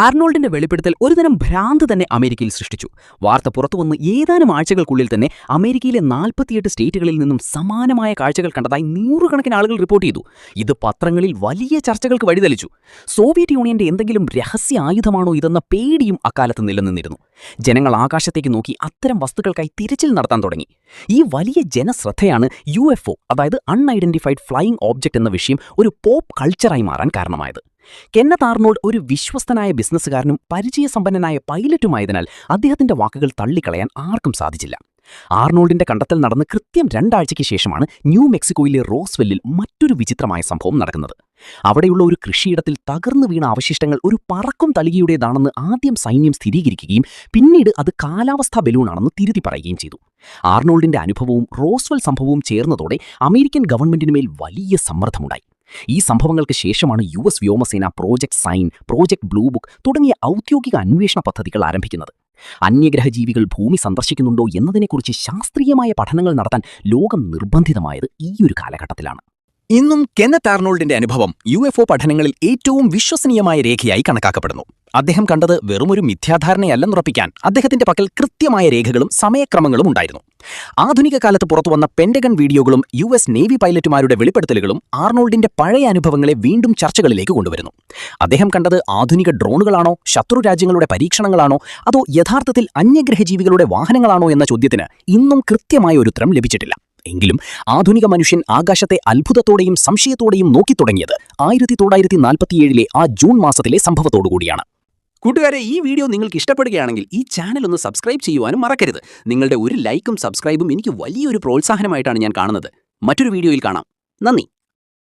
ആർണോൾഡിന്റെ വെളിപ്പെടുത്തൽ ഒരുതരം ഭ്രാന്ത് തന്നെ അമേരിക്കയിൽ സൃഷ്ടിച്ചു. വാർത്ത പുറത്തുവന്ന് ഏതാനും ആഴ്ചകൾക്കുള്ളിൽ തന്നെ അമേരിക്കയിലെ 48 സ്റ്റേറ്റുകളിൽ നിന്നും സമാനമായ കാഴ്ചകൾ കണ്ടതായി നൂറുകണക്കിന് ആളുകൾ റിപ്പോർട്ട് ചെയ്തു. ഇത് പത്രങ്ങളിൽ വലിയ ചർച്ചകൾക്ക് വഴിതെളിച്ചു. സോവിയറ്റ് യൂണിയന്റെ എന്തെങ്കിലും രഹസ്യ ആയുധമാണോ ഇതെന്ന പേടിയും അക്കാലത്ത് നിലനിന്നിരുന്നു. ജനങ്ങൾ ആകാശത്തേക്ക് നോക്കി അത്തരം വസ്തുക്കൾക്കായി തിരച്ചിൽ നടത്താൻ തുടങ്ങി. ഈ വലിയ ജനശ്രദ്ധയാണ് UFO, അതായത് അൺഐഡന്റിഫൈഡ് ഫ്ലൈയിങ് ഓബ്ജക്റ്റ് എന്ന വിഷയം ഒരു പോപ്പ് കൾച്ചറായി മാറാൻ കാരണമായത്. കെന്നത്ത് ആർണോൾഡ് ഒരു വിശ്വസ്തനായ ബിസിനസ്സുകാരനും പരിചയസമ്പന്നനായ പൈലറ്റുമായതിനാൽ അദ്ദേഹത്തിന്റെ വാക്കുകൾ തള്ളിക്കളയാൻ ആർക്കും സാധിച്ചില്ല. ആർണോൾഡിന്റെ കണ്ടെത്തൽ നടന്ന് കൃത്യം 2 ആഴ്ചയ്ക്ക് ശേഷമാണ് ന്യൂ മെക്സിക്കോയിലെ റോസ്വെല്ലിൽ മറ്റൊരു വിചിത്രമായ സംഭവം നടക്കുന്നത്. അവിടെയുള്ള ഒരു കൃഷിയിടത്തിൽ തകർന്നു വീണ അവശിഷ്ടങ്ങൾ ഒരു പറക്കും തളികയുടേതാണെന്ന് ആദ്യം സൈന്യം സ്ഥിരീകരിക്കുകയും പിന്നീട് അത് കാലാവസ്ഥാ ബലൂണാണെന്ന് തിരുത്തി പറയുകയും ചെയ്തു. ആർണോൾഡിന്റെ അനുഭവവും റോസ്വെൽ സംഭവവും ചേർന്നതോടെ അമേരിക്കൻ ഗവൺമെന്റിനുമേൽ വലിയ സമ്മർദ്ദമുണ്ടായി. ഈ സംഭവങ്ങൾക്ക് ശേഷമാണ് US വ്യോമസേന project sign, project blue book തുടങ്ങിയ ഔദ്യോഗിക അന്വേഷണ പദ്ധതികൾ ആരംഭിക്കുന്നത്. അന്യഗ്രഹജീവികൾ ഭൂമി സന്ദർശിക്കുന്നുണ്ടോ എന്നതിനെക്കുറിച്ച് ശാസ്ത്രീയമായ പഠനങ്ങൾ നടത്താൻ ലോകം നിർബന്ധിതമായത് ഈയൊരു കാലഘട്ടത്തിലാണ്. ഇന്നും കെന്നത്ത് ആർണോൾഡിന്റെ അനുഭവം UFO പഠനങ്ങളിൽ ഏറ്റവും വിശ്വസനീയമായ രേഖയായി കണക്കാക്കപ്പെടുന്നു. അദ്ദേഹം കണ്ടത് വെറുമൊരു മിഥ്യാധാരണയല്ലെന്നുറപ്പിക്കാൻ അദ്ദേഹത്തിന്റെ പക്കൽ കൃത്യമായ രേഖകളും സമയക്രമങ്ങളും ഉണ്ടായിരുന്നു. ആധുനിക കാലത്ത് പുറത്തുവന്ന പെന്റഗൺ വീഡിയോകളും US നേവി പൈലറ്റുമാരുടെ വെളിപ്പെടുത്തലുകളും ആർണോൾഡിന്റെ പഴയ അനുഭവങ്ങളെ വീണ്ടും ചർച്ചകളിലേക്ക് കൊണ്ടുവരുന്നു. അദ്ദേഹം കണ്ടത് ആധുനിക ഡ്രോണുകളാണോ, ശത്രു രാജ്യങ്ങളുടെ പരീക്ഷണങ്ങളാണോ, അതോ യഥാർത്ഥത്തിൽ അന്യഗ്രഹജീവികളുടെ വാഹനങ്ങളാണോ എന്ന ചോദ്യത്തിന് ഇന്നും കൃത്യമായ ഒരു ഉത്തരം ലഭിച്ചിട്ടില്ല. എങ്കിലും ആധുനിക മനുഷ്യൻ ആകാശത്തെ അത്ഭുതത്തോടെയും സംശയത്തോടെയും നോക്കിത്തുടങ്ങിയത് 1947 ആ ജൂൺ മാസത്തിലെ സംഭവത്തോടുകൂടിയാണ്. കൂട്ടുകാരെ, ഈ വീഡിയോ നിങ്ങൾക്ക് ഇഷ്ടപ്പെടുകയാണെങ്കിൽ ഈ ചാനൽ ഒന്ന് സബ്സ്ക്രൈബ് ചെയ്യുവാനും മറക്കരുത്. നിങ്ങളുടെ ഒരു ലൈക്കും സബ്സ്ക്രൈബും എനിക്ക് വലിയൊരു പ്രോത്സാഹനമായിട്ടാണ് ഞാൻ കാണുന്നത്. മറ്റൊരു വീഡിയോയിൽ കാണാം. നന്ദി.